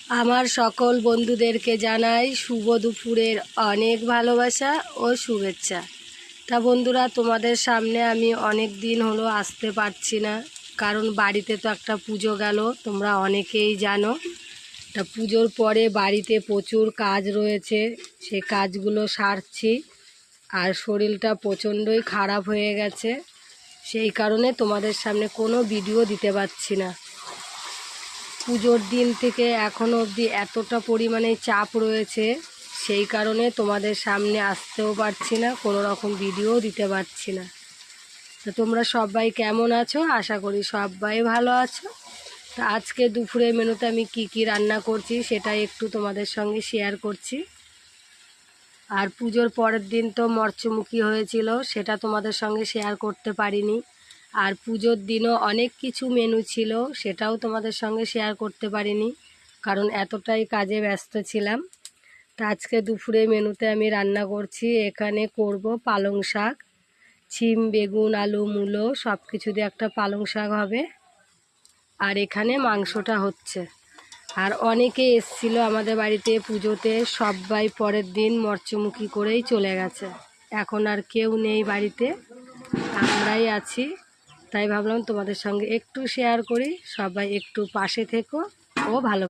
আমার সকল বন্ধুদেরকে জানাই শুভ দুপুরের অনেক ভালোবাসা ও শুভেচ্ছা। তা বন্ধুরা, তোমাদের সামনে আমি অনেক দিন হলো আসতে পারছি না, কারণ বাড়িতে তো একটা পুজো গেল, তোমরা অনেকেই জানো। তা পুজোর পরে বাড়িতে প্রচুর কাজ রয়েছে, সেই কাজগুলো সারছি। আর শরীরটা প্রচণ্ডই খারাপ হয়ে গেছে, সেই কারণে তোমাদের সামনে কোনো ভিডিও দিতে পারছি না। পুজোর দিন থেকে এখনও অবধি এতটা পরিমাণে চাপ রয়েছে, সেই কারণে তোমাদের সামনে আসতেও পারছি না, কোনো রকম ভিডিও দিতে পারছি না। তো তোমরা সবাই কেমন আছো? আশা করি সবাই ভালো আছো। তো আজকে দুপুরের মেনুতে আমি কি রান্না করছি সেটা একটু তোমাদের সঙ্গে শেয়ার করছি। আর পুজোর পরের দিন তো মরচুমুখী হয়েছিল, সেটা তোমাদের সঙ্গে শেয়ার করতে পারিনি। আর পুজোর দিনও অনেক কিছু মেনু ছিল, সেটাও তোমাদের সঙ্গে শেয়ার করতে পারিনি, কারণ এতটাই কাজে ব্যস্ত ছিলাম। তা আজকে দুপুরে মেনুতে আমি রান্না করছি, এখানে করব পালং শাক, শিম, বেগুন, আলু, মূলো সব কিছু দিয়ে একটা পালং শাক হবে। আর এখানে মাংসটা হচ্ছে। আর অনেকে এসছিল আমাদের বাড়িতে পুজোতে, সবাই পরের দিন মরচুমুখী করেই চলে গেছে। এখন আর কেউ নেই বাড়িতে, আমরাই আছি। তাই ভাবলাম তোমাদের সঙ্গে একটু শেয়ার করি, সবাই একটু পাশে থেকো ও ভালো।